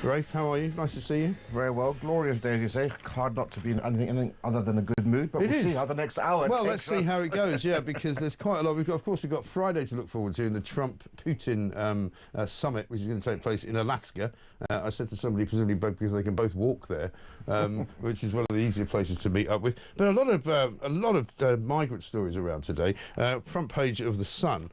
Rafe, how are you? Nice to see you. Very well. Glorious day, as you say. Hard not to be in anything other than a good mood, but we'll see how the next hour Well, takes let's see how it goes, yeah, because there's quite a lot. Of course, we've got Friday to look forward to in the Trump-Putin summit, which is going to take place in Alaska. I said to somebody, presumably because they can both walk there, which is one of the easier places to meet up with. But a lot of migrant stories around today. Front page of The Sun,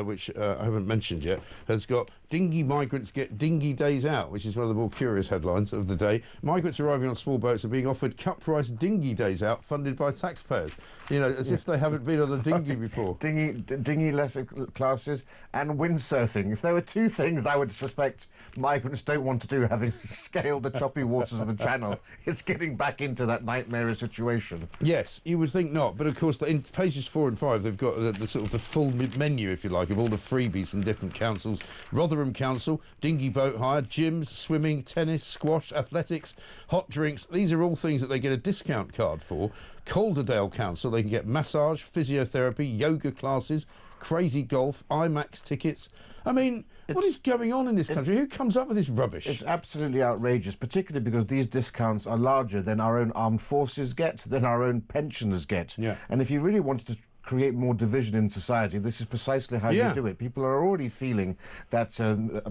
which I haven't mentioned yet, has got Dinghy migrants get dinghy days out, which is one of the more curious headlines of the day. Migrants arriving on small boats are being offered cut-price dinghy days out funded by taxpayers. You know, as if they haven't been on a dinghy before. Dinghy leisure classes and windsurfing. If there were two things I would suspect migrants don't want to do, having scaled the choppy waters of the Channel, it's getting back into that nightmare situation. Yes, you would think not, but of course in pages 4 and 5 they've got the sort of the full menu, if you like, of all the freebies from different councils. Rotherham Council, dinghy boat hire, gyms, swimming, tennis, squash, athletics, hot drinks. These are all things that they get a discount card for. Calderdale Council, they can get massage, physiotherapy, yoga classes, crazy golf, IMAX tickets. I mean, what is going on in this country? Who comes up with this rubbish? It's absolutely outrageous, particularly because these discounts are larger than our own armed forces get, than our own pensioners get. Yeah. And if you really wanted to create more division in society, this is precisely how you do it. People are already feeling that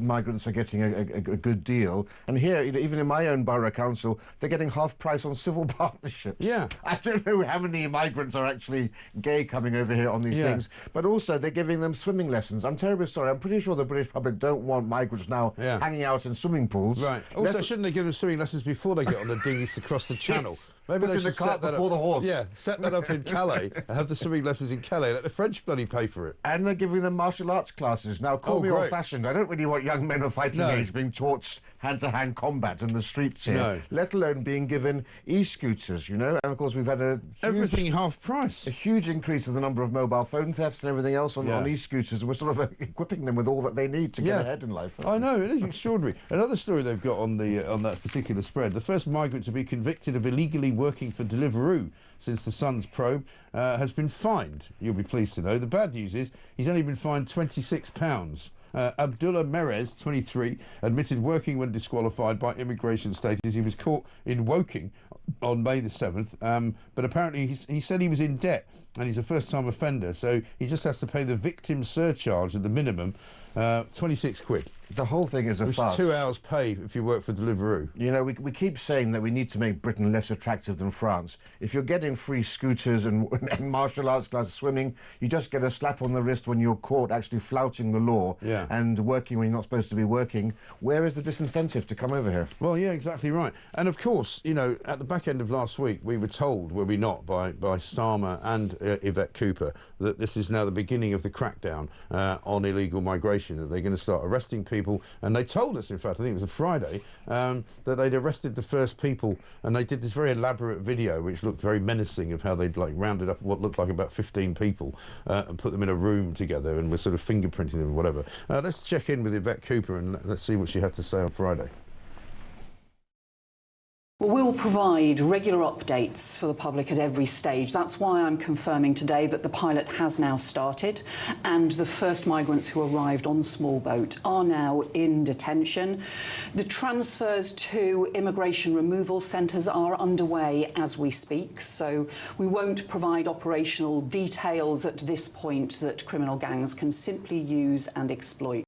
migrants are getting a good deal. And here, even in my own borough council, they're getting half price on civil partnerships. Yeah. I don't know how many migrants are actually gay coming over here on these things, but also they're giving them swimming lessons. I'm terribly sorry. I'm pretty sure the British public don't want migrants now hanging out in swimming pools. Right. Also, shouldn't they give them swimming lessons before they get on the dinghies to cross the Channel? Maybe they should set that before the horse. Yeah, set that up in Calais and have the swimming lessons in Calais. Let the French bloody pay for it. And they're giving them martial arts classes. Now, call me old-fashioned. I don't really want young men of fighting age being taught hand-to-hand combat in the streets here, let alone being given e-scooters, you know. And, of course, we've had everything half price. A huge increase in the number of mobile phone thefts and everything else on e-scooters. And we're sort of equipping them with all that they need to get ahead in life. I know, it is extraordinary. Another story they've got on that particular spread, the first migrant to be convicted of illegally working for Deliveroo since the Sun's probe has been fined. You'll be pleased to know. The bad news is he's only been fined £26. Abdullah Merez, 23, admitted working when disqualified by immigration status. He was caught in Woking on May the 7th, but apparently he said he was in debt and he's a first-time offender, so he just has to pay the victim surcharge at the minimum, 26 quid. The whole thing is a farce. 2 hours pay if you work for Deliveroo. You know, we keep saying that we need to make Britain less attractive than France. If you're getting free scooters and martial arts classes, swimming, you just get a slap on the wrist when you're caught actually flouting the law and working when you're not supposed to be working. Where is the disincentive to come over here? Well, yeah, exactly right. And of course, you know, at the back end of last week, we were told, were we not, by Starmer and Yvette Cooper, that this is now the beginning of the crackdown on illegal migration, that they're going to start arresting people. And they told us, in fact, I think it was a Friday, that they'd arrested the first people, and they did this very elaborate video which looked very menacing of how they'd rounded up what looked like about 15 people and put them in a room together and were sort of fingerprinting them or whatever. Let's check in with Yvette Cooper and let's see what she had to say on Friday. Well, we'll provide regular updates for the public at every stage. That's why I'm confirming today that the pilot has now started and the first migrants who arrived on the small boat are now in detention. The transfers to immigration removal centres are underway as we speak, so we won't provide operational details at this point that criminal gangs can simply use and exploit.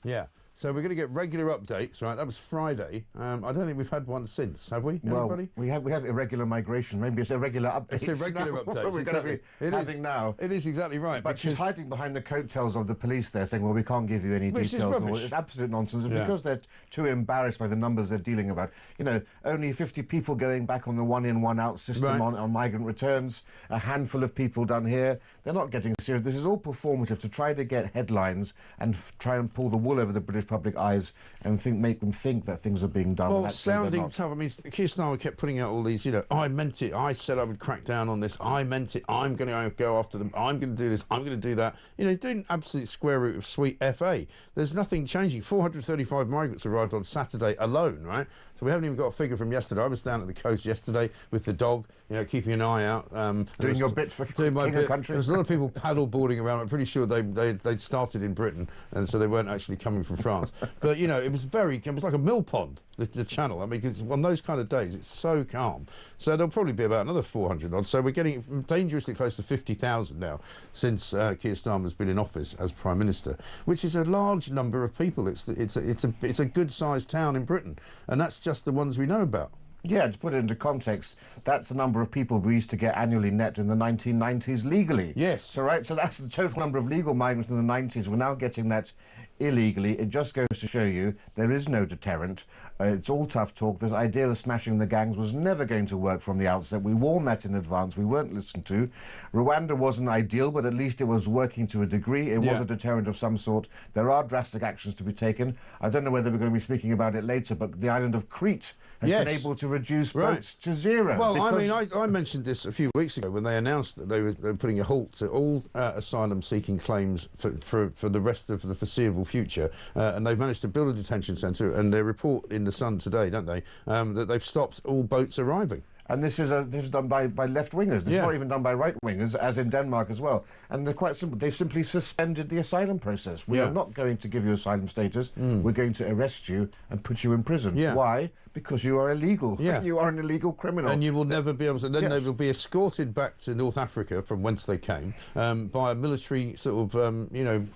Yeah. So we're going to get regular updates, right? That was Friday. I don't think we've had one since, have we? Anybody? Well, we have irregular migration. Maybe it's irregular updates. It's irregular updates. We're going to be having now. It is exactly right. But she's hiding behind the coattails of the police there, saying, well, we can't give you any details. Is rubbish. It's absolute nonsense. Because they're too embarrassed by the numbers they're dealing about. You know, only 50 people going back on the one-in, one-out system on migrant returns, a handful of people done here. They're not getting serious. This is all performative to try to get headlines and try and pull the wool over the British public eyes and make them think that things are being done. Well, sounding tough. I mean, Keir Starmer kept putting out all these, you know, I meant it. I said I would crack down on this. I meant it. I'm going to go after them. I'm going to do this. I'm going to do that. You know, he's doing absolute square root of sweet FA. There's nothing changing. 435 migrants arrived on Saturday alone, right? So we haven't even got a figure from yesterday. I was down at the coast yesterday with the dog, you know, keeping an eye out. Doing your bit for King of Country. There was a lot of people paddle boarding around. I'm pretty sure they'd started in Britain, and so they weren't actually coming from France. France. But, you know, it was like a mill pond, the channel. I mean, because on those kind of days, it's so calm. So there'll probably be about another 400 odd. So we're getting dangerously close to 50,000 now since Keir Starmer's been in office as Prime Minister, which is a large number of people. It's a good-sized town in Britain, and that's just the ones we know about. Yeah, to put it into context, that's the number of people we used to get annually net in the 1990s legally. Yes. So that's the total number of legal migrants in the 90s. We're now getting that illegally. It just goes to show you there is no deterrent. It's all tough talk. This idea of smashing the gangs was never going to work from the outset. We warned that in advance. We weren't listened to. Rwanda wasn't ideal, but at least it was working to a degree. It was a deterrent of some sort. There are drastic actions to be taken. I don't know whether we're going to be speaking about it later, but the island of Crete has been able to reduce boats to zero. Well, I mean, I mentioned this a few weeks ago when they announced that they were putting a halt to all asylum-seeking claims for the rest of the foreseeable future, and they've managed to build a detention centre, and they report in the Sun today, don't they, that they've stopped all boats arriving. And this is done by left-wingers. This is not even done by right-wingers, as in Denmark as well. And they're quite simple. They've simply suspended the asylum process. We are not going to give you asylum status. We're going to arrest you and put you in prison. Why? Because you are illegal. You are an illegal criminal. And you will never be able to... Then they will be escorted back to North Africa, from whence they came, by a military sort of,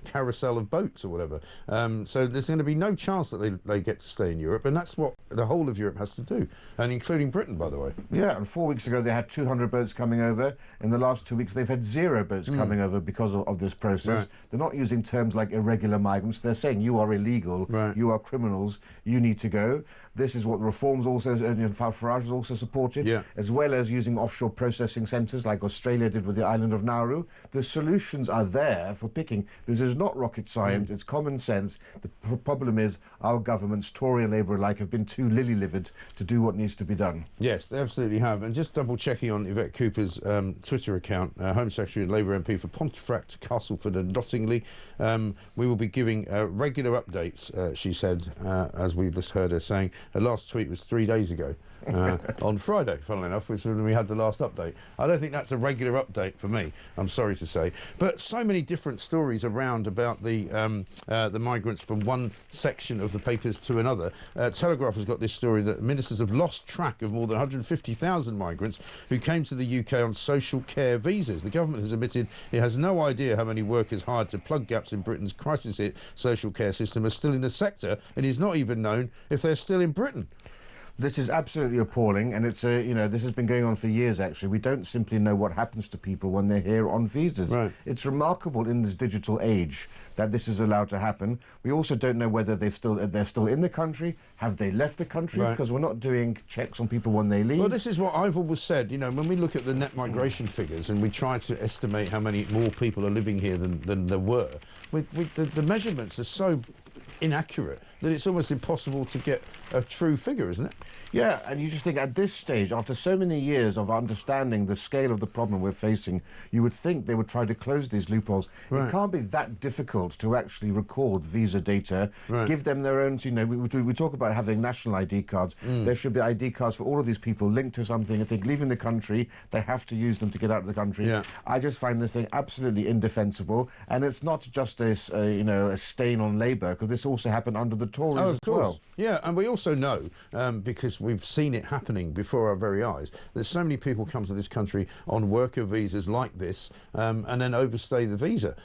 carousel of boats or whatever. So there's going to be no chance that they get to stay in Europe, and that's what the whole of Europe has to do, and including Britain, by the way. Yeah, and 4 weeks ago they had 200 boats coming over. In the last 2 weeks they've had 0 boats coming over because of this process. They're not using terms like irregular migrants. They're saying you are illegal, you are criminals, you need to go. This is what the reforms also, Farage has also supported, as well as using offshore processing centres like Australia did with the island of Nauru. The solutions are there for picking. This is not rocket science, it's common sense. The problem is our governments, Tory and Labour alike, have been too lily-livered to do what needs to be done. Yes, they absolutely have. And just double-checking on Yvette Cooper's Twitter account, Home Secretary and Labour MP for Pontefract, Castleford and Nottingley, we will be giving regular updates, she said, as we just heard her saying. Her last tweet was 3 days ago, on Friday, funnily enough, which was when we had the last update. I don't think that's a regular update for me, I'm sorry to say. But so many different stories around about the migrants from one section of the papers to another. Telegraph has got this story that ministers have lost track of more than 150,000 migrants who came to the UK on social care visas. The government has admitted it has no idea how many workers hired to plug gaps in Britain's crisis-hit social care system are still in the sector, and it's not even known if they're still in Britain. This is absolutely appalling, and it's this has been going on for years. Actually, we don't simply know what happens to people when they're here on visas. It's remarkable in this digital age that this is allowed to happen. We also don't know whether they're still in the country. Have they left the country? Because we're not doing checks on people when they leave. Well, this is what I've always said. You know, when we look at the net migration figures and we try to estimate how many more people are living here than there were, the measurements are so inaccurate that it's almost impossible to get a true figure, isn't it? Yeah, and you just think at this stage, after so many years of understanding the scale of the problem we're facing, you would think they would try to close these loopholes. It can't be that difficult to actually record visa data, give them their own, we talk about having national ID cards. There should be ID cards for all of these people linked to something. If they're leaving the country, they have to use them to get out of the country. I just find this thing absolutely indefensible, and it's not just a stain on Labour, because this also happened under the Tories as well. Yeah, and we also know, because we've seen it happening before our very eyes, that so many people come to this country on worker visas like this and then overstay the visa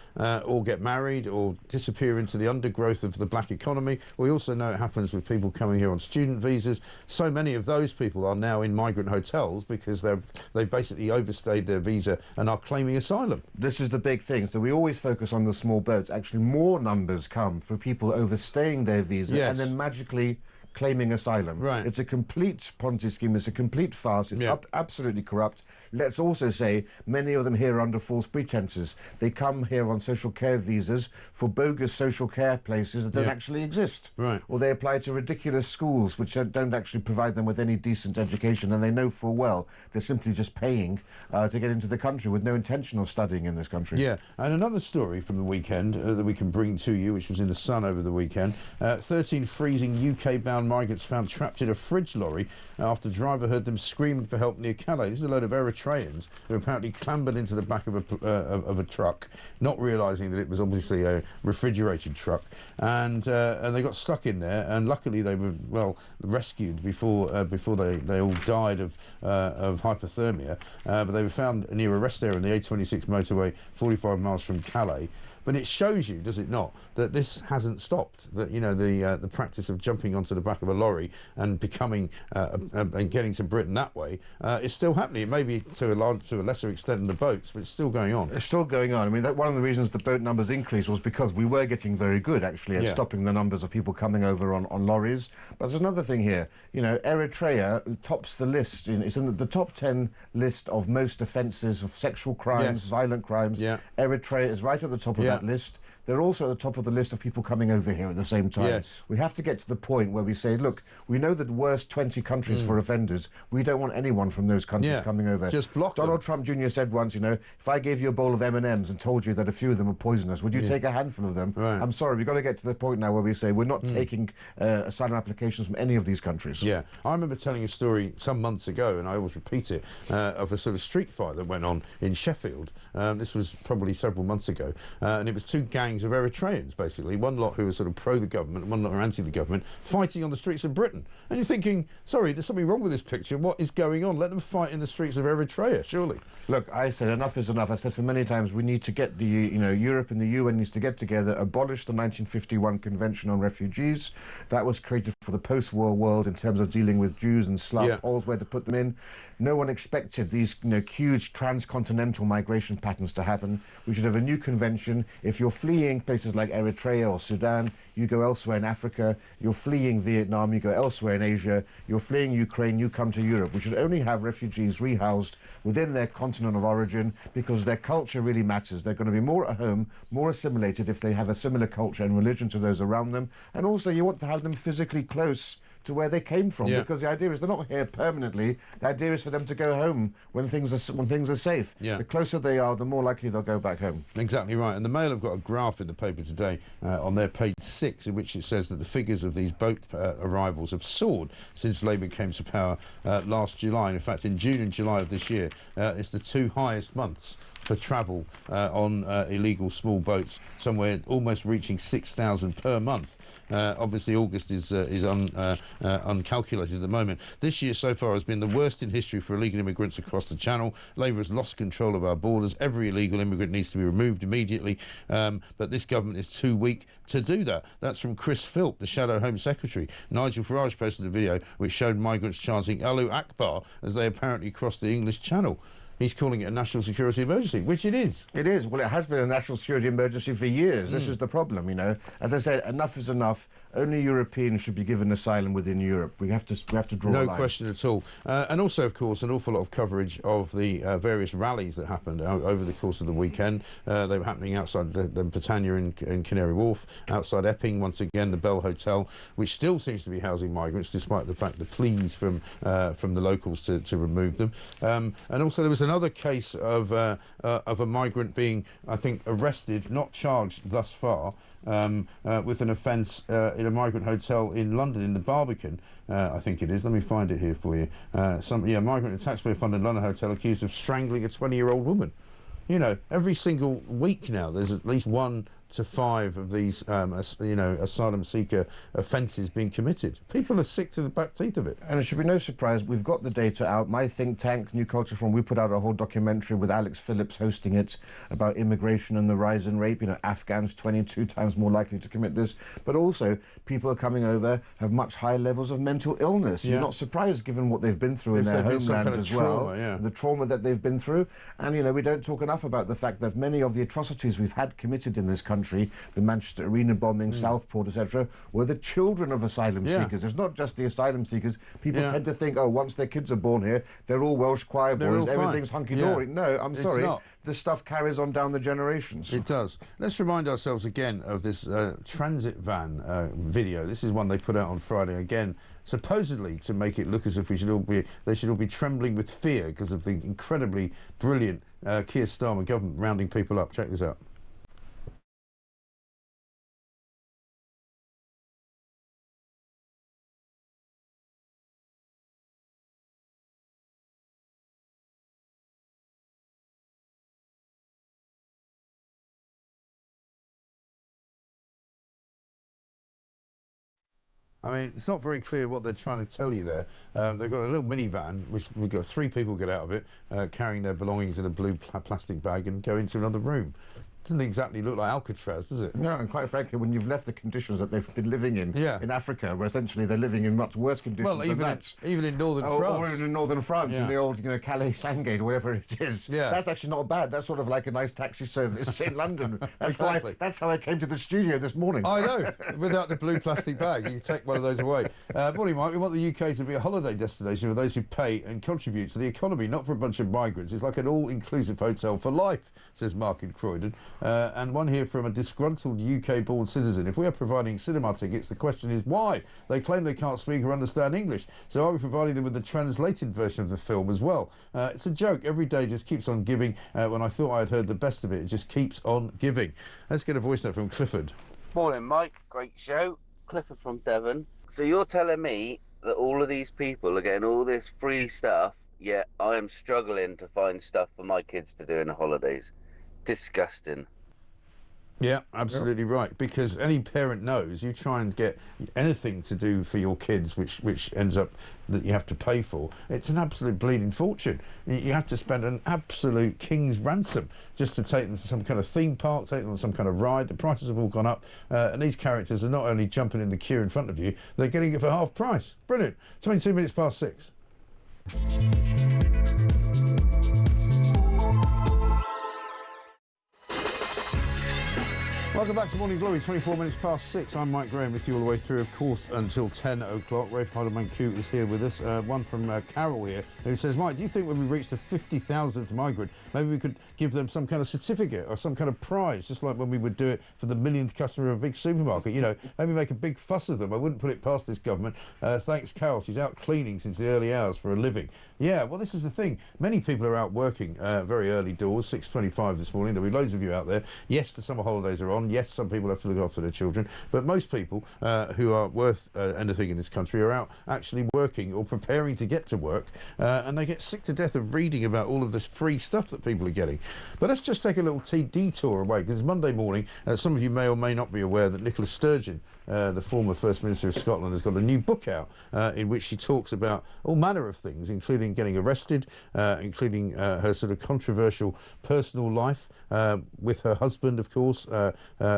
or get married or disappear into the undergrowth of the black economy. We also know it happens with people coming here on student visas. So many of those people are now in migrant hotels because they've basically overstayed their visa and are claiming asylum. This is the big thing. So we always focus on the small boats. Actually, more numbers come for people overstaying their visa and then magically claiming asylum. It's a complete Ponzi scheme. It's a complete farce. It's absolutely corrupt. Let's also say many of them here are under false pretenses. They come here on social care visas for bogus social care places that don't actually exist. Or they apply to ridiculous schools which don't actually provide them with any decent education, and they know full well they're simply just paying to get into the country with no intention of studying in this country. Yeah, and another story from the weekend that we can bring to you, which was in the Sun over the weekend. 13 freezing UK-bound migrants found trapped in a fridge lorry after the driver heard them screaming for help near Calais. This is a load of Eritrean Eritreans who apparently clambered into the back of a truck, not realising that it was obviously a refrigerated truck, and they got stuck in there. And luckily they were rescued before they all died of hypothermia. But they were found near a rest area on the A26 motorway, 45 miles from Calais. But it shows you, does it not, that this hasn't stopped. That, you know, the practice of jumping onto the back of a lorry and becoming and getting to Britain that way is still happening. It may be to a lesser extent than the boats, but it's still going on. It's still going on. I mean, one of the reasons the boat numbers increased was because we were getting very good, actually, at stopping the numbers of people coming over on lorries. But there's another thing here. You know, Eritrea tops the list. It's in the top 10 list of most offences of sexual crimes, violent crimes. Eritrea is right at the top of that list. They're also at the top of the list of people coming over here at the same time. We have to get to the point where we say, look, we know the worst 20 countries for offenders. We don't want anyone from those countries coming over. Just block them. Donald Trump Jr. said once, you know, if I gave you a bowl of M&Ms and told you that a few of them were poisonous, would you take a handful of them? I'm sorry, we've got to get to the point now where we say we're not taking asylum applications from any of these countries. I remember telling a story some months ago, and I always repeat it, of a sort of street fight that went on in Sheffield. This was probably several months ago, and it was two gangs of Eritreans, basically, one lot who were sort of pro the government and one lot who were anti the government, fighting on the streets of Britain. And you're thinking, sorry, there's something wrong with this picture. What is going on? Let them fight in the streets of Eritrea, surely. Look, I said enough is enough. I said for many times we need to get Europe and the UN needs to get together, abolish the 1951 Convention on Refugees. That was created for the post-war world in terms of dealing with Jews and Slav Poles, where to put them in. No one expected these huge transcontinental migration patterns to happen. We should have a new convention. If you're fleeing places like Eritrea or Sudan, you go elsewhere in Africa. You're fleeing Vietnam, you go elsewhere in Asia. You're fleeing Ukraine, you come to Europe. We should only have refugees rehoused within their continent of origin because their culture really matters. They're going to be more at home, more assimilated if they have a similar culture and religion to those around them. And also you want to have them physically close to where they came from, because the idea is they're not here permanently. The idea is for them to go home when things are safe. The closer they are, the more likely they'll go back home. Exactly right. And the Mail have got a graph in the paper today on their page 6 in which it says that the figures of these boat arrivals have soared since Labour came to power last July. And in fact, in June and July of this year, it's the two highest months for travel on illegal small boats, somewhere almost reaching 6,000 per month. Obviously, August is uncalculated at the moment. This year so far has been the worst in history for illegal immigrants across the Channel. Labour has lost control of our borders. Every illegal immigrant needs to be removed immediately, but this government is too weak to do that. That's from Chris Philp, the Shadow Home Secretary. Nigel Farage posted a video which showed migrants chanting Allahu Akbar as they apparently crossed the English Channel. He's calling it a national security emergency, which it is. It is. Well, it has been a national security emergency for years. This is the problem, you know. As I said, enough is enough. Only Europeans should be given asylum within Europe. We have to draw a line. No question at all. And also, of course, an awful lot of coverage of the various rallies that happened over the course of the weekend. They were happening outside the Britannia in Canary Wharf, outside Epping, once again, the Bell Hotel, which still seems to be housing migrants, despite the fact the pleas from the locals to remove them. And also, there was another case of a migrant being, I think, arrested, not charged thus far, with an offence in a migrant hotel in London, in the Barbican, I think it is. Let me find it here for you. Migrant and taxpayer funded London hotel accused of strangling a 20-year-old woman. You know, every single week now there's at least 1 to 5 of these, asylum seeker offences being committed. People are sick to the back teeth of it. And it should be no surprise, we've got the data out. My think tank, New Culture Forum, we put out a whole documentary with Alex Phillips hosting it about immigration and the rise in rape. You know, Afghans 22 times more likely to commit this. But also, people are coming over, have much higher levels of mental illness. You're not surprised given what they've been through in their homeland as well. The trauma that they've been through. And, you know, we don't talk enough about the fact that many of the atrocities we've had committed in this country, the Manchester Arena bombing, Southport, etc., were the children of asylum seekers. It's not just the asylum seekers. People tend to think, oh, once their kids are born here, they're all Welsh choir boys, everything's hunky-dory. No, I'm sorry. This stuff carries on down the generations. It does. Let's remind ourselves again of this transit van video. This is one they put out on Friday again, supposedly to make it look as if they should all be trembling with fear because of the incredibly brilliant Keir Starmer government rounding people up. Check this out. I mean, it's not very clear what they're trying to tell you there. They've got a little minivan, which we've got 3 people get out of it, carrying their belongings in a blue plastic bag and go into another room. Doesn't exactly look like Alcatraz, does it? No, and quite frankly, when you've left the conditions that they've been living in Africa, where essentially they're living in much worse conditions than that. Even in northern France. Or in northern France, in the old, Calais Sandgate, or whatever it is. Yeah. That's actually not bad. That's sort of like a nice taxi service in London. That's how I came to the studio this morning. I know, without the blue plastic bag. You can take one of those away. Morning, Mike. We want the UK to be a holiday destination for those who pay and contribute to the economy, not for a bunch of migrants. It's like an all-inclusive hotel for life, says Mark in Croydon. And one here from a disgruntled UK-born citizen. If we are providing cinema tickets, the question is why? They claim they can't speak or understand English, so are we providing them with the translated version of the film as well? It's a joke. Every day just keeps on giving. When I thought I had heard the best of it, it just keeps on giving. Let's get a voice note from Clifford. Morning, Mike. Great show. Clifford from Devon. So you're telling me that all of these people are getting all this free stuff, yet I am struggling to find stuff for my kids to do in the holidays. Disgusting. Yeah, absolutely right. Because any parent knows you try and get anything to do for your kids, which ends up that you have to pay for. It's an absolute bleeding fortune. You have to spend an absolute king's ransom just to take them to some kind of theme park, take them on some kind of ride. The prices have all gone up, and these characters are not only jumping in the queue in front of you, they're getting it for half price. Brilliant. 22 minutes past 6. Welcome back to Morning Glory, 24 minutes past 6. I'm Mike Graham with you all the way through, of course, until 10 o'clock. Rafe Heydel-Mankoo is here with us. One from Carol here, who says, Mike, do you think when we reach the 50,000th migrant, maybe we could give them some kind of certificate or some kind of prize, just like when we would do it for the millionth customer of a big supermarket? Maybe make a big fuss of them. I wouldn't put it past this government. Thanks, Carol. She's out cleaning since the early hours for a living. Yeah, well, this is the thing. Many people are out working very early doors, 6:25 this morning. There'll be loads of you out there. Yes, the summer holidays are on. Yes, some people have to look after their children, but most people who are worth anything in this country are out actually working or preparing to get to work, and they get sick to death of reading about all of this free stuff that people are getting. But let's just take a little detour away, because Monday morning, some of you may or may not be aware that Nicola Sturgeon, the former First Minister of Scotland, has got a new book out in which she talks about all manner of things, including getting arrested, including her sort of controversial personal life with her husband, of course,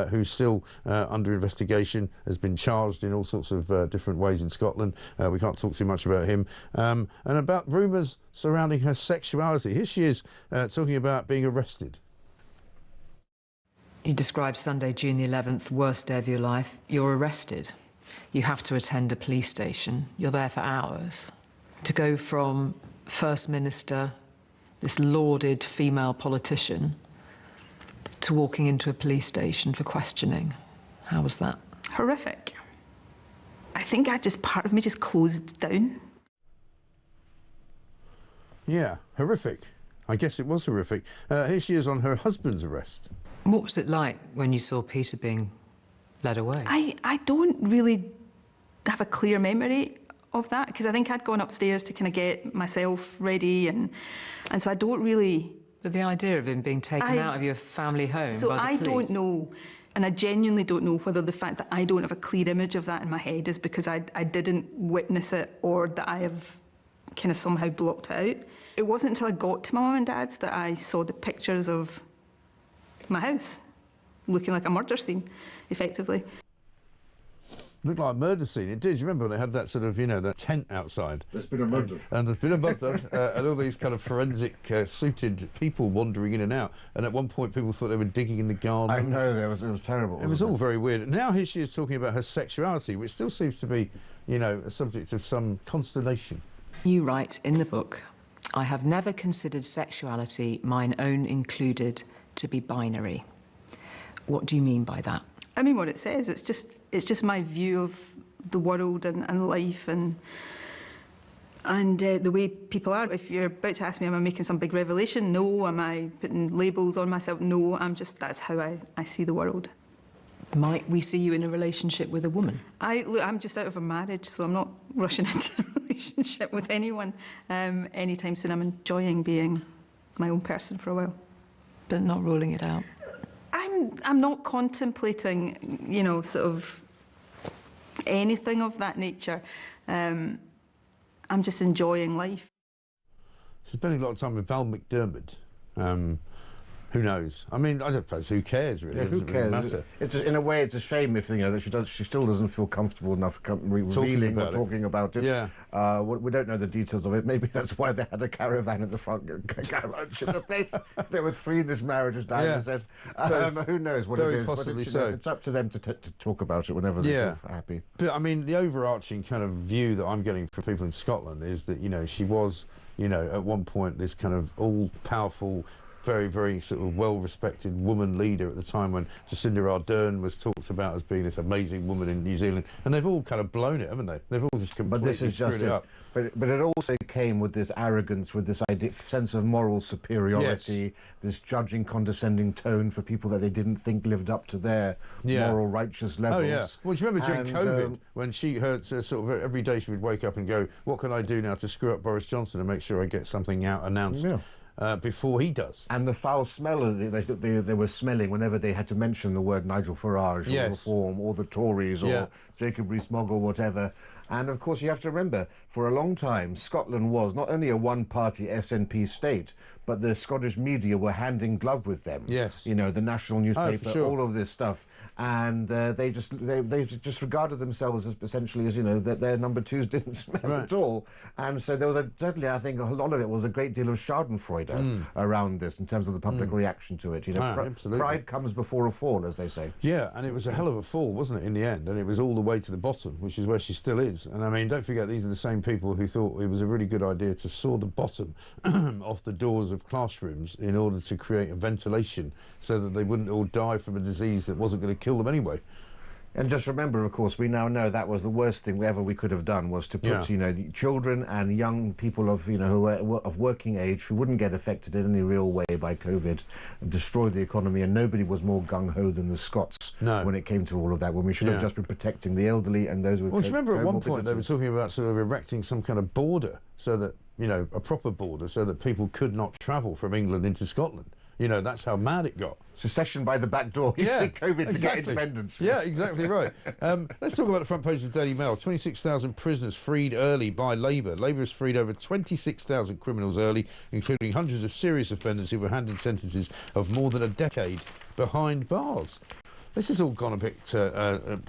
who's still under investigation, has been charged in all sorts of different ways in Scotland. We can't talk too much about him. And about rumours surrounding her sexuality. Here she is talking about being arrested. You described Sunday, June the 11th, worst day of your life. You're arrested. You have to attend a police station. You're there for hours. To go from First Minister, this lauded female politician, to walking into a police station for questioning. How was that? Horrific. I think part of me just closed down. Yeah, horrific. I guess it was horrific. Here she is on her husband's arrest. What was it like when you saw Peter being led away? I don't really have a clear memory of that, because I think I'd gone upstairs to kind of get myself ready, and so I don't really... But the idea of him being taken out of your family home by the police... I don't know, and I genuinely don't know whether the fact that I don't have a clear image of that in my head is because I didn't witness it, or that I have kind of somehow blocked it out. It wasn't until I got to my mum and dad's that I saw the pictures of my house looking like a murder scene, effectively. Looked like a murder scene. It did. You remember when they had that sort of, that tent outside? There's been a murder. And there's been a murder, and all these kind of forensic suited people wandering in and out. And at one point, people thought they were digging in the garden. I know, it was terrible. It was all very weird. Now here she is talking about her sexuality, which still seems to be, a subject of some consternation. You write in the book, I have never considered sexuality, mine own included, to be binary. What do you mean by that? I mean, what it says, it's just my view of the world and life and the way people are. If you're about to ask me, am I making some big revelation? No. Am I putting labels on myself? No. That's how I see the world. Might we see you in a relationship with a woman? I'm just out of a marriage, so I'm not rushing into a relationship with anyone anytime soon. I'm enjoying being my own person for a while. But not ruling it out? I'm not contemplating, sort of anything of that nature. I'm just enjoying life. Spending a lot of time with Val McDermott. Who knows? I mean, I suppose who cares really? Yeah, who Doesn't cares? really matter. It's just, in a way, it's a shame if that she still doesn't feel comfortable enough revealing or talking about it. Yeah. We don't know the details of it. Maybe that's why they had a caravan at the front garage in the place. There were 3 in this marriage, as Diana said. Who knows what it is? Very possibly so. It's up to them to talk about it whenever they feel happy. But I mean, the overarching kind of view that I'm getting from people in Scotland is that, you know, she was, you know, at one point this kind of all-powerful, very, very sort of well-respected woman leader at the time when Jacinda Ardern was talked about as being this amazing woman in New Zealand, and they've all kind of blown it, haven't they? They've all just completely screwed it up. But it also came with this arrogance, with this sense of moral superiority, this judging, condescending tone for people that they didn't think lived up to their moral, righteous levels. Oh, yeah. Well, do you remember during COVID, when she heard sort of every day she would wake up and go, what can I do now to screw up Boris Johnson and make sure I get something out announced? Yeah. Before he does. And the foul smell they were smelling whenever they had to mention the word Nigel Farage or Reform or the Tories or Jacob Rees-Mogg or whatever. And of course you have to remember, for a long time, Scotland was not only a one-party SNP state, but the Scottish media were hand in glove with them. Yes. You know, the national newspaper, all of this stuff. And they just regarded themselves as essentially as, you know, that their number 2s didn't smell at all. And so there was certainly, I think, a lot of it was a great deal of schadenfreude around this in terms of the public reaction to it. You know, pride comes before a fall, as they say. Yeah, and it was a hell of a fall, wasn't it, in the end? And it was all the way to the bottom, which is where she still is. And I mean, don't forget, these are the same people who thought it was a really good idea to saw the bottom off the doors of classrooms in order to create a ventilation so that they wouldn't all die from a disease that wasn't going to kill them anyway. And just remember, of course, we now know that was the worst thing ever we could have done, was to put, you know, the children and young people of, you know, who were of working age who wouldn't get affected in any real way by COVID and destroy the economy. And nobody was more gung-ho than the Scots when it came to all of that, when we should have just been protecting the elderly and those with Well, do you remember at one point they were talking about sort of erecting some kind of border so that, you know, a proper border so that people could not travel from England into Scotland? You know, that's how mad it got. Secession by the back door. COVID to get independence. Yeah, exactly right. Let's talk about the front page of the Daily Mail. 26,000 prisoners freed early by Labour. Labour has freed over 26,000 criminals early, including hundreds of serious offenders who were handed sentences of more than a decade behind bars. This has all gone a bit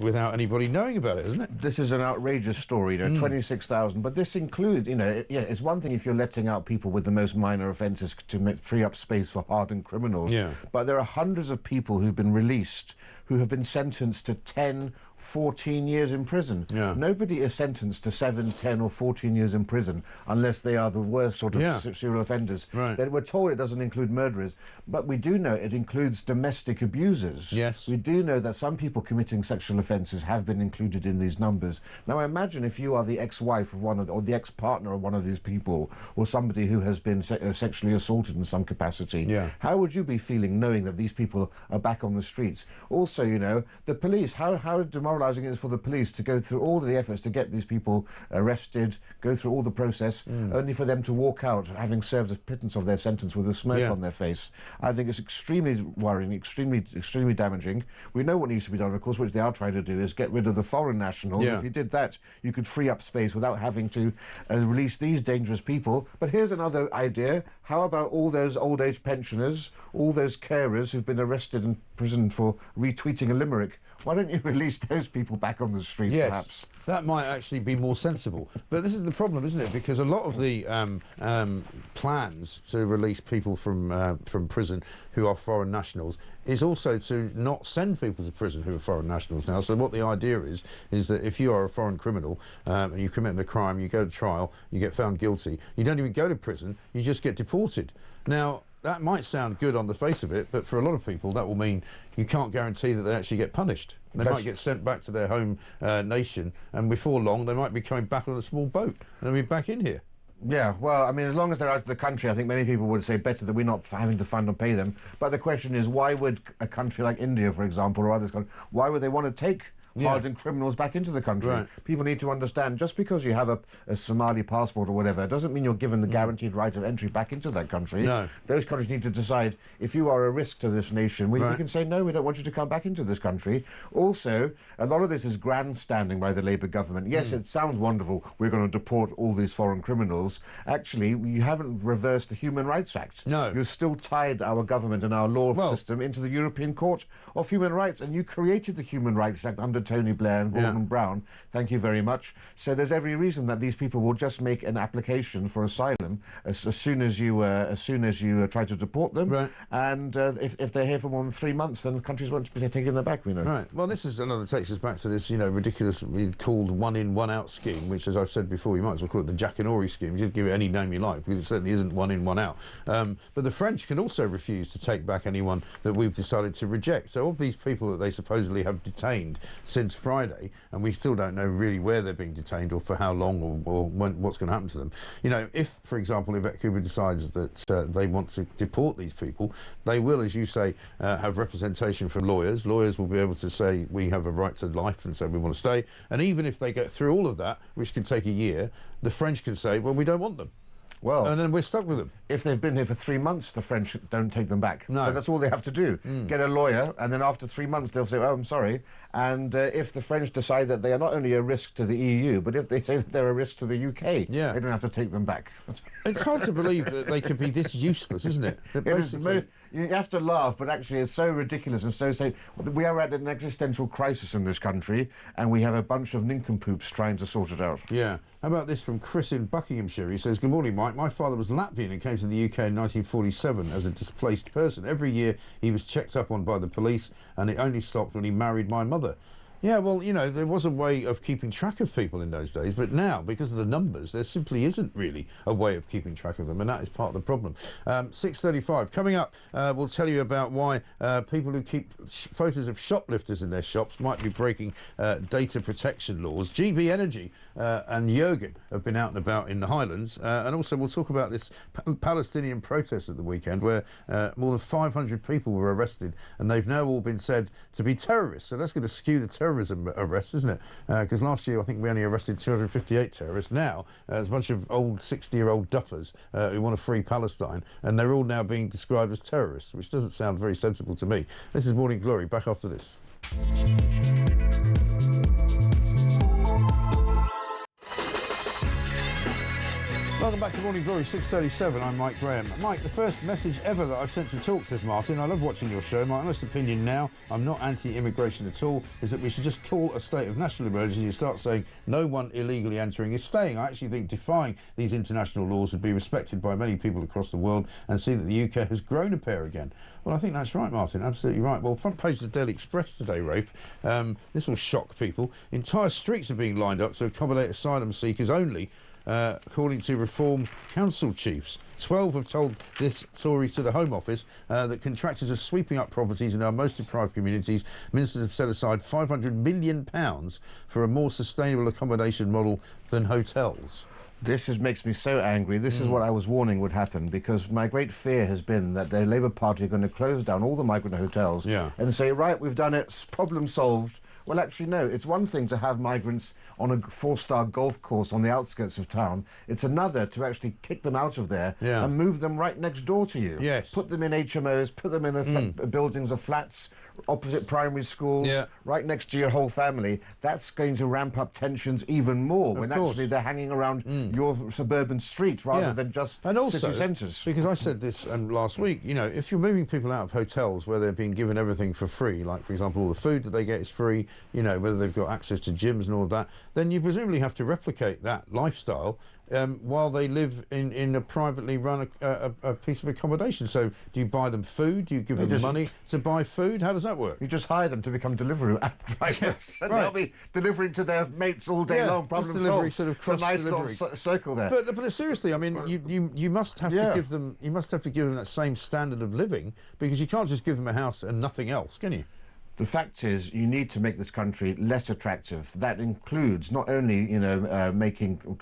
without anybody knowing about it, isn't it? This is an outrageous story, you know, 26,000. But this includes, you know, it's one thing if you're letting out people with the most minor offences to free up space for hardened criminals. Yeah. But there are hundreds of people who've been released who have been sentenced to 10, 14 years in prison. Yeah. Nobody is sentenced to 7, 10 or 14 years in prison unless they are the worst sort of serial offenders. Right. We're told it doesn't include murderers, but we do know it includes domestic abusers. Yes. We do know that some people committing sexual offences have been included in these numbers. Now imagine if you are the ex-wife of one of or the ex-partner of one of these people, or somebody who has been sexually assaulted in some capacity. Yeah. How would you be feeling knowing that these people are back on the streets? Also, you know, the police, how demoralising it is for the police to go through all of the efforts to get these people arrested, go through all the process, only for them to walk out having served a pittance of their sentence with a smirk on their face. I think it's extremely worrying, extremely damaging. We know what needs to be done, of course, which they are trying to do, is get rid of the foreign nationals. If you did that, you could free up space without having to release these dangerous people. But here's another idea. How about all those old age pensioners, all those carers who've been arrested and imprisoned for retweeting a limerick? Why don't you release those people back on the streets, perhaps? That might actually be more sensible. But this is the problem, isn't it? Because a lot of the plans to release people from prison who are foreign nationals is also to not send people to prison who are foreign nationals now. So what the idea is that if you are a foreign criminal and you commit a crime, you go to trial, you get found guilty, you don't even go to prison, you just get deported. Now, that might sound good on the face of it, but for a lot of people that will mean you can't guarantee that they actually get punished. They might get sent back to their home nation, and before long they might be coming back on a small boat and they'll be back in here. Yeah, well, I mean, as long as they're out of the country, I think many people would say better that we're not having to fund or pay them. But the question is, why would a country like India, for example, or others, why would they want to take hardened criminals back into the country. Right. People need to understand, just because you have a Somali passport or whatever, doesn't mean you're given the guaranteed right of entry back into that country. No. Those countries need to decide, if you are a risk to this nation, we can say, no, we don't want you to come back into this country. Also, a lot of this is grandstanding by the Labour government. Yes, it sounds wonderful, we're going to deport all these foreign criminals. Actually, you haven't reversed the Human Rights Act. No. You've still tied our government and our law system into the European Court of Human Rights, and you created the Human Rights Act under Tony Blair and Gordon Brown. Thank you very much. So there's every reason that these people will just make an application for asylum as soon as you try to deport them. Right. And if they're here for more than 3 months, then the countries won't be taking them back. We know. Right. Well, this is another takes us back to this, ridiculous called one in, one out scheme, which, as I've said before, you might as well call it the Jackanory scheme. Just give it any name you like, because it certainly isn't one in, one out. But the French can also refuse to take back anyone that we've decided to reject. So of these people that they supposedly have detained since Friday, and we still don't know really where they're being detained or for how long or what's going to happen to them. If, for example, Yvette Cooper decides that they want to deport these people, they will, as you say, have representation from lawyers. Lawyers will be able to say we have a right to life and say we want to stay. And even if they get through all of that, which can take a year, the French can say, well, we don't want them. Well, and then we're stuck with them. If they've been here for 3 months, the French don't take them back. No. So that's all they have to do. Get a lawyer, and then after 3 months they'll say, oh, I'm sorry. And if the French decide that they are not only a risk to the EU, but if they say that they're a risk to the UK, they don't have to take them back. It's hard to believe that they could be this useless, isn't it? You have to laugh, but actually it's so ridiculous and so we are at an existential crisis in this country, and we have a bunch of nincompoops trying to sort it out. Yeah. How about this from Chris in Buckinghamshire? He says, good morning, Mike. My father was Latvian and came to the UK in 1947 as a displaced person. Every year he was checked up on by the police, and it only stopped when he married my mother. Yeah, well, there was a way of keeping track of people in those days, but now, because of the numbers, there simply isn't really a way of keeping track of them, and that is part of the problem. 6:35. Coming up, we'll tell you about why people who keep photos of shoplifters in their shops might be breaking data protection laws. GB Energy and Jürgen have been out and about in the Highlands, and also we'll talk about this Palestinian protest at the weekend where more than 500 people were arrested, and they've now all been said to be terrorists, so that's going to skew the terrorism arrests, isn't it? Because last year I think we only arrested 258 terrorists. Now there's a bunch of old 60-year-old duffers who want to free Palestine, and they're all now being described as terrorists, which doesn't sound very sensible to me. This is Morning Glory, back after this. Welcome back to Morning Glory, 6:37. I'm Mike Graham. Mike, the first message ever that I've sent to Talk, says Martin. I love watching your show. My honest opinion now, I'm not anti-immigration at all, is that we should just call a state of national emergency and start saying no one illegally entering is staying. I actually think defying these international laws would be respected by many people across the world and see that the UK has grown a pair again. Well, I think that's right, Martin. Absolutely right. Well, front page of the Daily Express today, Rafe. This will shock people. Entire streets are being lined up to accommodate asylum seekers only, according to Reform Council chiefs. 12 have told this story to the Home Office that contractors are sweeping up properties in our most deprived communities. Ministers have set aside £500 million for a more sustainable accommodation model than hotels. This makes me so angry. This is what I was warning would happen, because my great fear has been that the Labour Party are going to close down all the migrant hotels and say, right, we've done it, problem solved. Well, actually, no. It's one thing to have migrants on a 4-star golf course on the outskirts of town. It's another to actually kick them out of there and move them right next door to you. Yes. Put them in HMOs, put them in buildings of flats, opposite primary schools, right next to your whole family. That's going to ramp up tensions even more when actually they're hanging around your suburban street rather than just city centres. Because I said this last week, if you're moving people out of hotels where they're being given everything for free, like, for example, all the food that they get is free, whether they've got access to gyms and all of that, then you presumably have to replicate that lifestyle while they live in a privately run a piece of accommodation. So do you buy them food? Do you give them money to buy food? How does that work? You just hire them to become delivery app drivers, and they'll be delivering to their mates all day long. Problem delivery, solved. sort of cross it's a nice delivery. little circle there. But seriously, I mean, you must have to give them that same standard of living, because you can't just give them a house and nothing else, can you? The fact is, you need to make this country less attractive. That includes not only,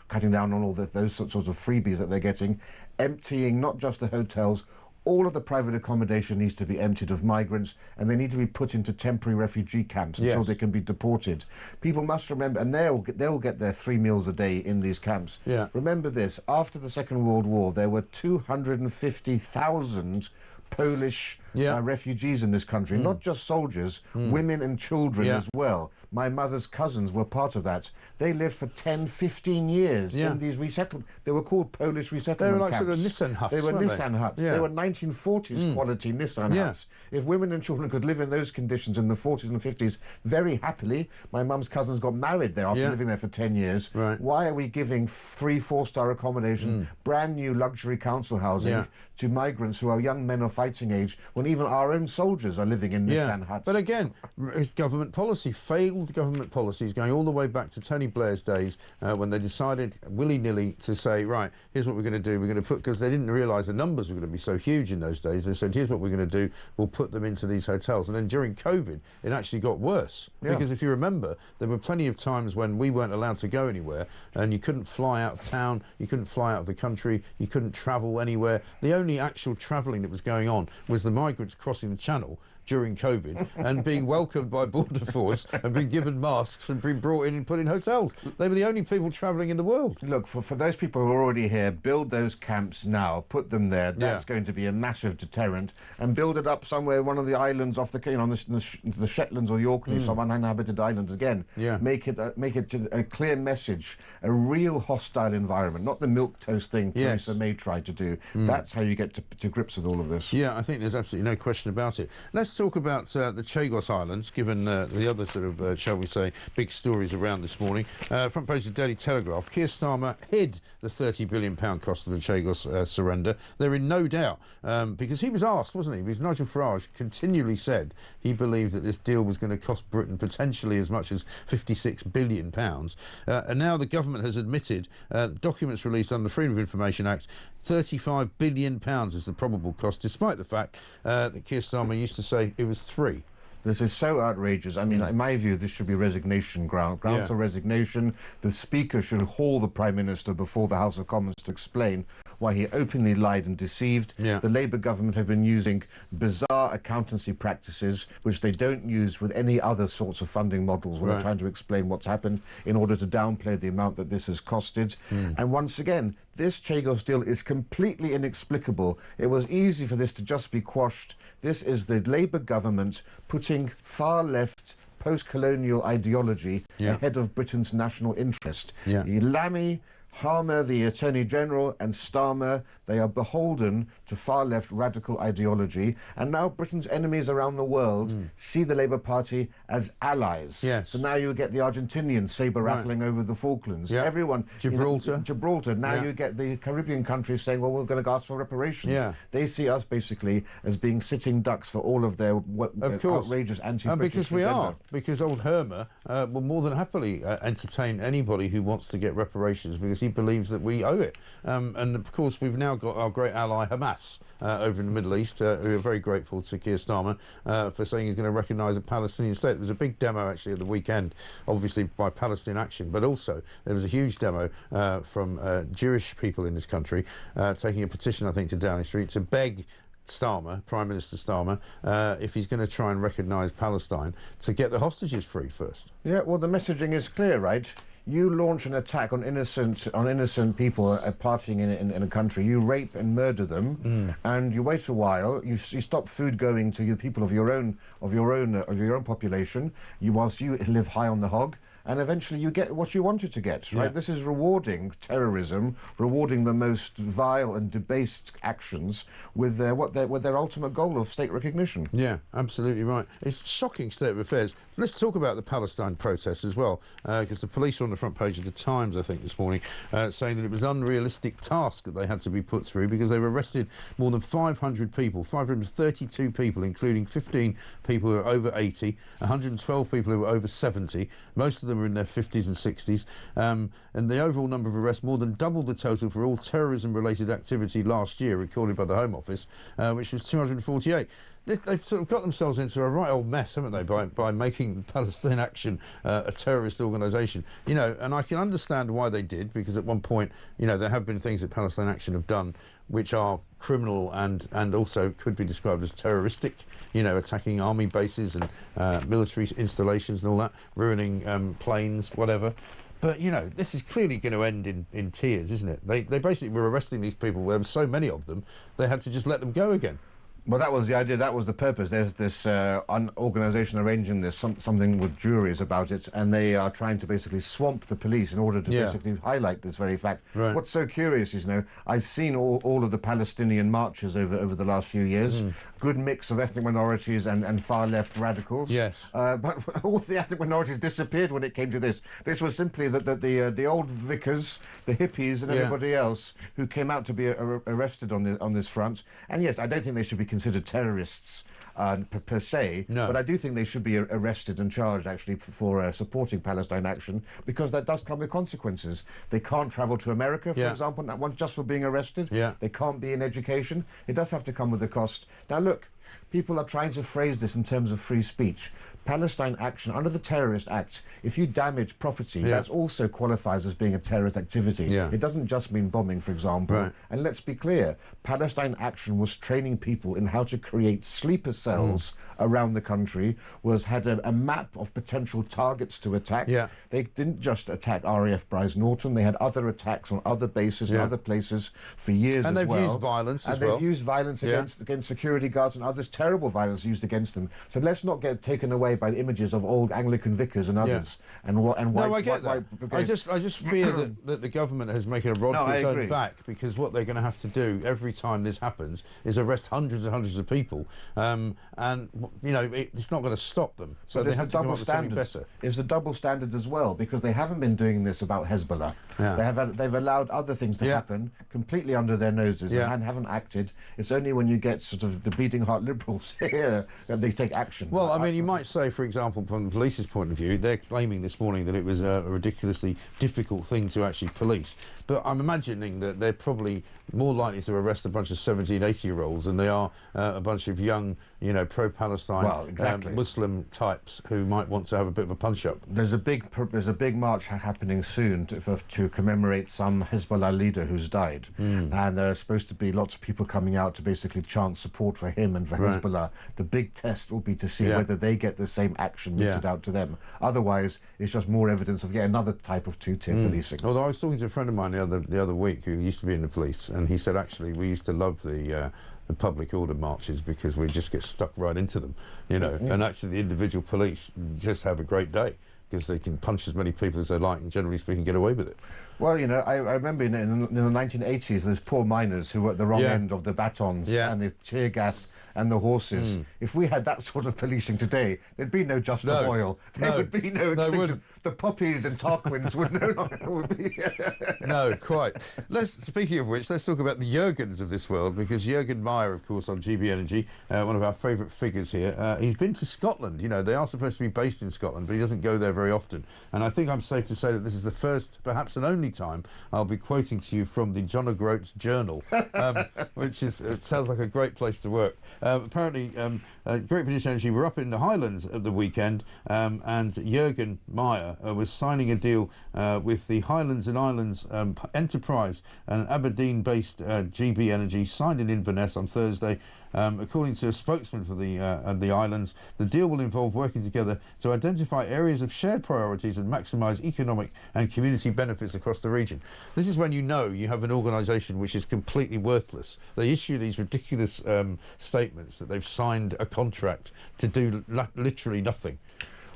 cutting down on all those sorts of freebies that they're getting, emptying not just the hotels, all of the private accommodation needs to be emptied of migrants, and they need to be put into temporary refugee camps until they can be deported. People must remember, and they'll get their 3 meals a day in these camps. Yeah. Remember this, after the Second World War, there were 250,000 Polish refugees in this country, not just soldiers, women and children as well. My mother's cousins were part of that. They lived for 10, 15 years in these resettlement. They were called Polish resettlement They were like camps. sort of Nissan huts, They were weren't Nissan huts. Yeah. They were 1940s quality Nissan huts. If women and children could live in those conditions in the 40s and 50s very happily, my mum's cousins got married there after living there for 10 years. Right. Why are we giving 3-4-star accommodation, brand new luxury council housing to migrants who are young men of fighting age, when even our own soldiers are living in Nissan huts? But again, it's government policy, failed government policies going all the way back to Tony Blair's days when they decided willy-nilly to say, right, here's what we're going to do. We're going to put, because they didn't realise the numbers were going to be so huge in those days, they said, here's what we're going to do. We'll put them into these hotels. And then during COVID, it actually got worse. Because if you remember, there were plenty of times when we weren't allowed to go anywhere and you couldn't fly out of town, you couldn't fly out of the country, you couldn't travel anywhere. The only actual travelling that was going on was the migrants crossing the channel during COVID and being welcomed by Border Force and being given masks and being brought in and put in hotels. They were the only people travelling in the world. Look, for those people who are already here, build those camps now, put them there. That's going to be a massive deterrent. And build it up somewhere, one of the islands off the, on the Shetlands or the Orkneys, some uninhabited islands again. Make it a clear message, a real hostile environment, not the milquetoast thing Theresa May tried to do. That's how you get to grips with all of this. Yeah, I think there's absolutely no question about it. Let's talk about the Chagos Islands, given the other sort of, shall we say, big stories around this morning. Front page of the Daily Telegraph. Keir Starmer hid the £30 billion cost of the Chagos surrender. They're in no doubt, because he was asked, wasn't he? Because Nigel Farage continually said he believed that this deal was going to cost Britain potentially as much as £56 billion. And now the government has admitted, documents released under the Freedom of Information Act, £35 billion is the probable cost, despite the fact that Keir Starmer used to say it was 3. This is so outrageous. I mean, in my view, this should be resignation grounds of resignation. The Speaker should haul the Prime Minister before the House of Commons to explain why he openly lied and deceived. The Labour government have been using bizarre accountancy practices, which they don't use with any other sorts of funding models when they're trying to explain what's happened, in order to downplay the amount that this has costed. And once again, this Chagos deal is completely inexplicable. It was easy for this to just be quashed. This is the Labour government putting far-left post-colonial ideology ahead of Britain's national interest. Lammy, Harmer, the Attorney General, and Starmer, they are beholden to far-left radical ideology, and now Britain's enemies around the world see the Labour Party as allies. So now you get the Argentinians saber-rattling over the Falklands. Everyone... Gibraltar. Gibraltar. Now you get the Caribbean countries saying, well, we're going to ask for reparations. They see us, basically, as being sitting ducks for all of their outrageous anti-British because we agenda. are. Because old Hermer will more than happily entertain anybody who wants to get reparations, because he believes that we owe it. And, of course, we've now got our great ally Hamas over in the Middle East, who are very grateful to Keir Starmer for saying he's going to recognise a Palestinian state. There was a big demo actually at the weekend, obviously by Palestine Action, but also there was a huge demo from Jewish people in this country taking a petition, I think, to Downing Street to beg Starmer, Prime Minister Starmer, if he's going to try and recognise Palestine, to get the hostages freed first. Yeah, well, the messaging is clear, right? You launch an attack on innocent people partying in a country. You rape and murder them, and you wait a while. You stop food going to the people of your own population. Whilst you live high on the hog. And eventually you get what you wanted to get, right? This is rewarding terrorism, rewarding the most vile and debased actions with their ultimate goal of state recognition. Yeah, absolutely right. It's a shocking state of affairs. Let's talk about the Palestine protests as well, because the police are on the front page of the Times, I think, this morning, saying that it was an unrealistic task that they had to be put through, because they've arrested more than 500 people, 532 people, including 15 people who are over 80, 112 people who are over 70, most of them were in their 50s and 60s, and the overall number of arrests more than doubled the total for all terrorism-related activity last year, recorded by the Home Office, which was 248. They've sort of got themselves into a right old mess, haven't they, by making Palestine Action a terrorist organisation. You know, and I can understand why they did, because at one point, you know, there have been things that Palestine Action have done which are criminal and also could be described as terroristic, attacking army bases and military installations and all that, ruining planes, whatever. But, this is clearly going to end in tears, isn't it? They basically were arresting these people. There were so many of them, they had to just let them go again. Well, that was the idea. That was the purpose. There's this organisation arranging this, something with juries about it, and they are trying to basically swamp the police in order to basically highlight this very fact. Right. What's so curious is, I've seen all of the Palestinian marches over the last few years. Good mix of ethnic minorities and far-left radicals. Yes. But all the ethnic minorities disappeared when it came to this. This was simply the old vicars, the hippies, and everybody else who came out to be arrested on this front. And yes, I don't think they should be considered terrorists per se, but I do think they should be arrested and charged actually for supporting Palestine Action, because that does come with consequences. They can't travel to America, for example, just for being arrested. They can't be in education. It does have to come with a cost. Now look, people are trying to phrase this in terms of free speech. Palestine Action, under the Terrorist Act, if you damage property, that also qualifies as being a terrorist activity. It doesn't just mean bombing, for example. Right. And let's be clear, Palestine Action was training people in how to create sleeper cells around the country, had a map of potential targets to attack. They didn't just attack RAF Bryce Norton, they had other attacks on other bases and other places for years and as well. And they've used violence as well. And they've used violence against security guards and others, terrible violence used against them. So let's not get taken away by the images of old Anglican vicars and others. And why? No, I get that. I just fear that the government has making a rod for its own back, because what they're going to have to do every time this happens is arrest hundreds and hundreds of people, and it's not going to stop them. So they have to come up with something better. It's the double standard as well, because they haven't been doing this about Hezbollah. They've allowed other things to happen completely under their noses and haven't acted. It's only when you get sort of the bleeding heart liberals here that they take action. Well, I mean, you might say, for example, from the police's point of view, they're claiming this morning that it was a ridiculously difficult thing to actually police. But I'm imagining that they're probably more likely to arrest a bunch of 17, 80-year-olds than they are a bunch of young, pro-Palestine Muslim types who might want to have a bit of a punch-up. There's a big march happening soon to commemorate some Hezbollah leader who's died, and there are supposed to be lots of people coming out to basically chant support for him and for Hezbollah. The big test will be to see whether they get the same action meted out to them. Otherwise, it's just more evidence of yet another type of two-tier policing. Although I was talking to a friend of mine the other week who used to be in the police, and he said actually we used to love the public order marches because we just get stuck right into them, and actually the individual police just have a great day because they can punch as many people as they like and generally speaking get away with it. Well, I remember in the 1980s, those poor miners who were at the wrong end of the batons and the tear gas and the horses. If we had that sort of policing today, there'd be no Just Oil. There would be no extinction. The poppies and Tarquins would no longer be. No, quite. Speaking of which, let's talk about the Jürgens of this world, because Jürgen Maier, of course, on GB Energy, one of our favourite figures here, he's been to Scotland. They are supposed to be based in Scotland, but he doesn't go there very often. And I think I'm safe to say that this is the first, perhaps an only time, I'll be quoting to you from the John O'Groats Journal, which it sounds like a great place to work. Apparently, Great British Energy were up in the Highlands at the weekend, and Jürgen Maier was signing a deal with the Highlands and Islands Enterprise, an Aberdeen-based GB Energy, signed in Inverness on Thursday. According to a spokesman for the islands, the deal will involve working together to identify areas of shared priorities and maximise economic and community benefits across the region. This is when you have an organisation which is completely worthless. They issue these ridiculous statements that they've signed a contract to do literally nothing.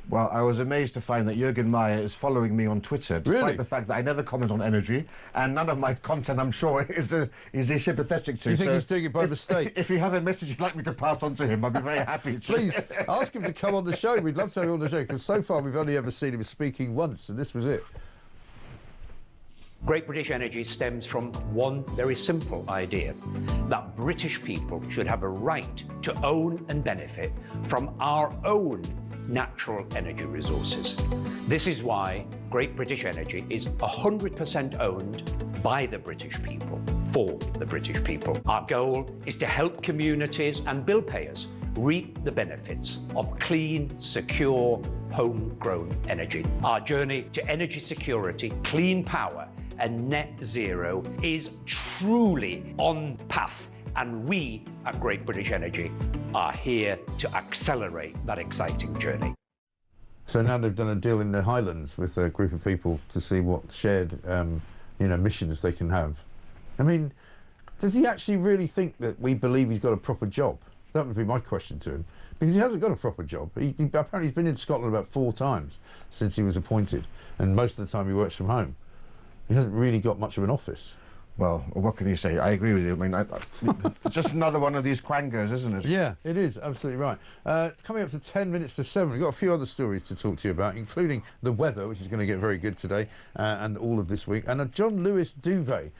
Well, I was amazed to find that Jürgen Maier is following me on Twitter, despite the fact that I never comment on energy, and none of my content, I'm sure, is he sympathetic to. Do you think he's doing it by mistake? If you have a message you'd like me to pass on to him, I'd be very happy to. Please, ask him to come on the show. We'd love to have him on the show, because so far we've only ever seen him speaking once, and this was it. Great British Energy stems from one very simple idea, that British people should have a right to own and benefit from our own natural energy resources. This is why Great British Energy is 100% owned by the British people, for the British people. Our goal is to help communities and bill payers reap the benefits of clean, secure, homegrown energy. Our journey to energy security, clean power, and net zero is truly on path And we at Great British Energy are here to accelerate that exciting journey. So now they've done a deal in the Highlands with a group of people to see what shared, missions they can have. I mean, does he actually really think that we believe he's got a proper job? That would be my question to him. Because he hasn't got a proper job. Apparently he's been in Scotland about 4 times since he was appointed, and most of the time he works from home. He hasn't really got much of an office. Well, what can you say? I agree with you. I mean, it's just another one of these quangos, isn't it? Yeah, it is. Absolutely right. Coming up to 10 minutes to 7, we've got a few other stories to talk to you about, including the weather, which is going to get very good today, and all of this week, and a John Lewis duvet,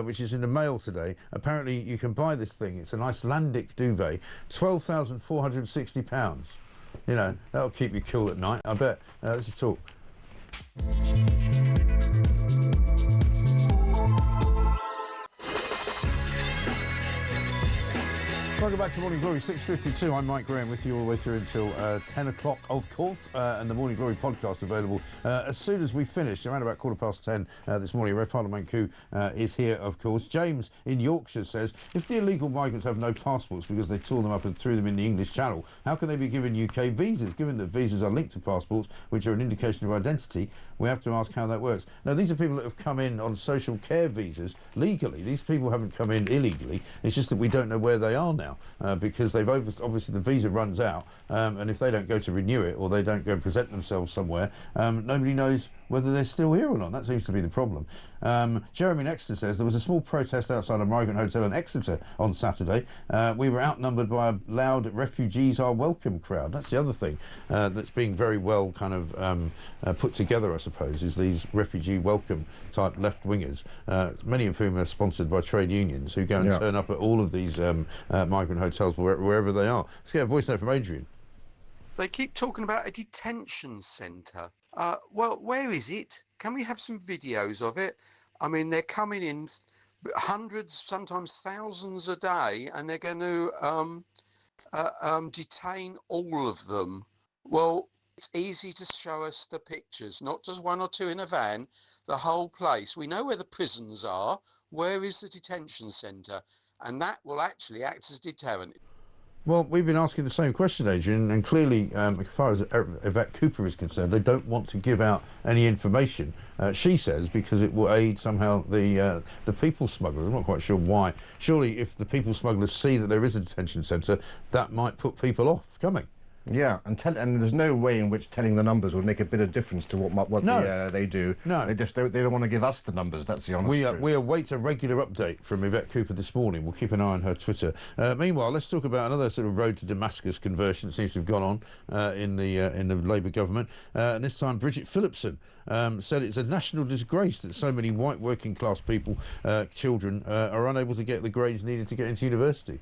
which is in the mail today. Apparently, you can buy this thing. It's an Icelandic duvet, £12,460. You know, that'll keep you cool at night, I bet. Let's just talk. Welcome back to Morning Glory, 6:52. I'm Mike Graham with you all the way through until 10 o'clock, of course, and the Morning Glory podcast available as soon as we finish, around about 10:15 this morning. Rafe Heydel-Mankoo is here, of course. James in Yorkshire says, if the illegal migrants have no passports because they tore them up and threw them in the English Channel, how can they be given UK visas? Given that visas are linked to passports, which are an indication of identity, we have to ask how that works. Now, these are people that have come in on social care visas legally. These people haven't come in illegally. It's just that we don't know where they are now. Because they've obviously the visa runs out, and if they don't go to renew it or they don't go and present themselves somewhere, nobody knows whether they're still here or not. That seems to be the problem. Jeremy in Exeter says there was a small protest outside a migrant hotel in Exeter on Saturday. We were outnumbered by a loud refugees are welcome crowd. That's the other thing that's being very well kind of put together, I suppose, is these refugee welcome type left-wingers, many of whom are sponsored by trade unions, who go and turn up at all of these migrant hotels wherever they are. Let's get a voice note from Adrian. They keep talking about a detention centre. Well, where is it? Can we have some videos of it? I mean, they're coming in hundreds, sometimes thousands a day, and they're going to detain all of them. Well, it's easy to show us the pictures, not just 1 or 2 in a van, the whole place. We know where the prisons are. Where is the detention centre? And that will actually act as a deterrent. Well, we've been asking the same question, Adrian, and clearly, as far as Yvette Cooper is concerned, they don't want to give out any information, she says, because it will aid somehow the people smugglers. I'm not quite sure why. Surely, if the people smugglers see that there is a detention centre, that might put people off coming. Yeah, and there's no way in which telling the numbers would make a bit of difference to what they do. No, they don't want to give us the numbers. That's the honest truth. We await a regular update from Yvette Cooper this morning. We'll keep an eye on her Twitter. Meanwhile, let's talk about another sort of road to Damascus conversion that seems to have gone on in the Labour government. And this time, Bridget Phillipson said it's a national disgrace that so many white working class people, children, are unable to get the grades needed to get into university.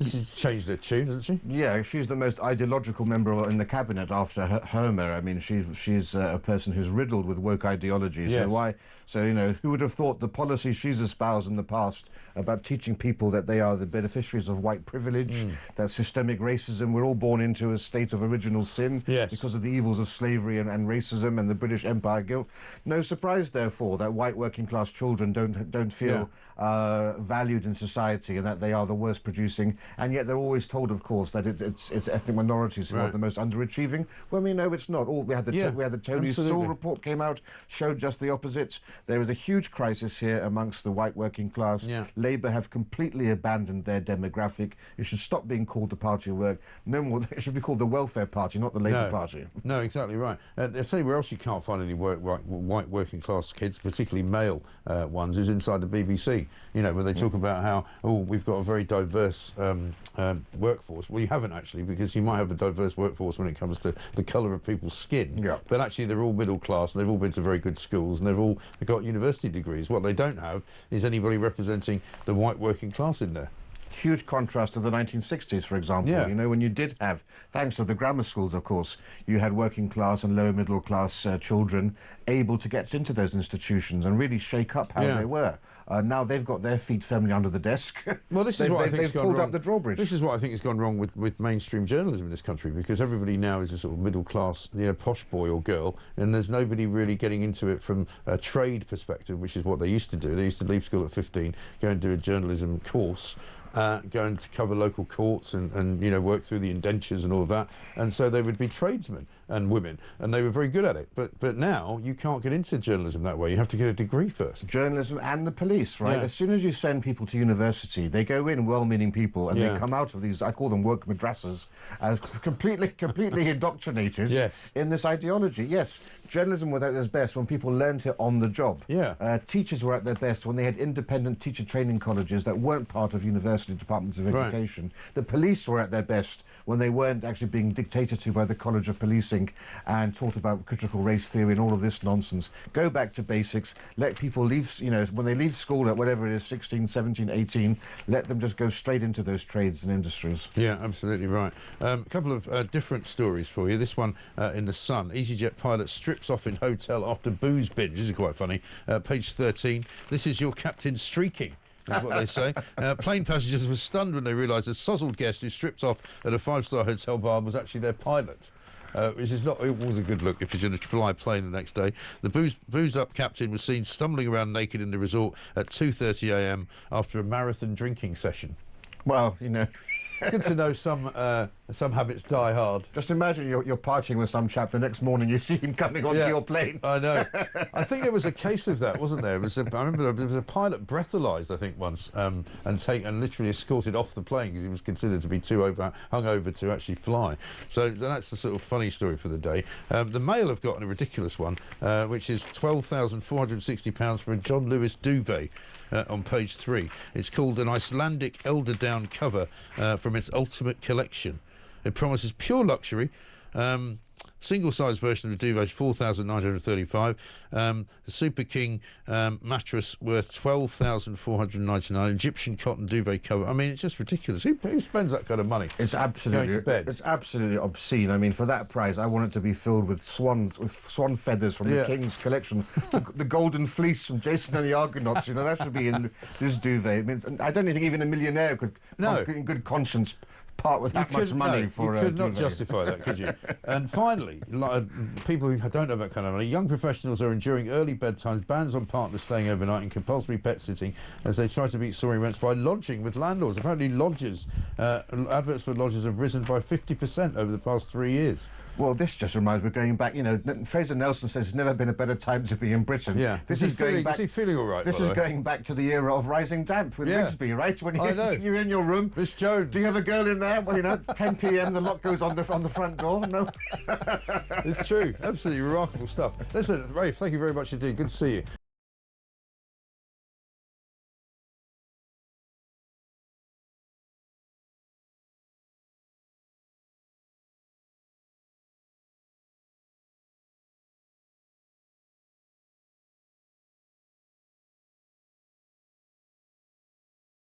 She's changed her tune, hasn't she? Yeah, she's the most ideological member in the cabinet after Homer. I mean, she's a person who's riddled with woke ideology. Yes. So you know, who would have thought the policy she's espoused in the past about teaching people that they are the beneficiaries of white privilege, that systemic racism, we're all born into a state of original sin because of the evils of slavery and racism and the British Empire guilt. No surprise, therefore, that white working class children don't feel valued in society and that they are the worst producing, and yet they're always told, of course, that it's ethnic minorities who are the most underachieving, when we know it's not. We had the Tony Sewell report came out, showed just the opposite. There is a huge crisis here amongst the white working class. Labour have completely abandoned their demographic. It should stop being called the Party of Work. No more. It should be called the Welfare Party, not the Labour Party. No, exactly right. I'll tell you where else you can't find any white working class kids, particularly male ones, is inside the BBC. You know, where they talk about how, we've got a very diverse workforce. Well, you haven't actually, because you might have a diverse workforce when it comes to the colour of people's skin. But actually, they're all middle class, and they've all been to very good schools, and they've all got university degrees. What they don't have is anybody representing the white working class in there. Huge contrast to the 1960s, for example. You know, when you did have, thanks to the grammar schools, of course, you had working class and lower middle class children able to get into those institutions and really shake up how they were. Now they've got their feet firmly under the desk. Well, this is what I think has gone wrong. They've pulled up the drawbridge. This is what I think has gone wrong with mainstream journalism in this country, because everybody now is a sort of middle class, posh boy or girl, and there's nobody really getting into it from a trade perspective, which is what they used to do. They used to leave school at 15, go and do a journalism course, going to cover local courts and you know, work through the indentures and all of that. And so they would be tradesmen and women, and they were very good at it. But now you can't get into journalism that way. You have to get a degree first. Journalism and the police, right? Yeah. As soon as you send people to university, they go in well-meaning people, and Yeah. they come out of these, I call them work madrasas, as completely indoctrinated Yes. in this ideology. Yes, journalism was at its best when people learnt it on the job. Yeah. Teachers were at their best when they had independent teacher training colleges that weren't part of university departments of Right. education. The police were at their best when they weren't actually being dictated to by the College of Policing and taught about critical race theory and all of this nonsense. Go back to basics. Let people leave, you know, when they leave school at whatever it is, 16, 17, 18, let them just go straight into those trades and industries. Yeah, absolutely right. A couple of different stories for you. This one in The Sun. EasyJet pilot strips off in hotel after booze binge. This is quite funny. Page 13. This is your captain streaking. That's what they say. Plane passengers were stunned when they realised a sozzled guest who stripped off at a 5-star hotel bar was actually their pilot. Which is not always a good look if you're going to fly a plane the next day. The boozed-up captain was seen stumbling around naked in the resort at 2:30 a.m. after a marathon drinking session. Well, you know... It's good to know some habits die hard. Just imagine you're partying with some chap, the next morning you see him coming onto your plane. I know. I think there was a case of that, wasn't there? I remember there was a pilot breathalyzed, I think, once, and literally escorted off the plane because he was considered to be too hungover to actually fly. So that's the sort of funny story for the day. The Mail have gotten a ridiculous one, which is £12,460 for a John Lewis duvet. On page 3. It's called an Icelandic Elderdown cover from its ultimate collection. It promises pure luxury. Single-sized version of the duvet is $4,935. The Super King mattress worth $12,499. Egyptian cotton duvet cover. I mean, it's just ridiculous. Who spends that kind of money? It's absolutely going to bed? It's absolutely obscene. I mean, for that price, I want it to be filled with swan feathers from the King's collection, the Golden Fleece from Jason and the Argonauts. You know, that should be in this duvet. I mean, I don't think even a millionaire could, in good conscience, part with that much money for you could not justify that, could you? And finally, people who don't have that kind of money, young professionals are enduring early bedtimes, bans on partners staying overnight and compulsory pet sitting as they try to beat soaring rents by lodging with landlords. Apparently lodgers, adverts for lodgers have risen by 50% over the past 3 years. Well, this just reminds me of going back, you know, Fraser Nelson says it's never been a better time to be in Britain. Yeah. This is going back. Is he feeling all right? This is going back to the era of Rising Damp with Rigsby, right? When you're in your room. Miss Jones. Do you have a girl in there? Well, you know, 10 p.m. the lock goes on the front door. No. It's true. Absolutely remarkable stuff. Listen, Rafe, thank you very much indeed. Good to see you.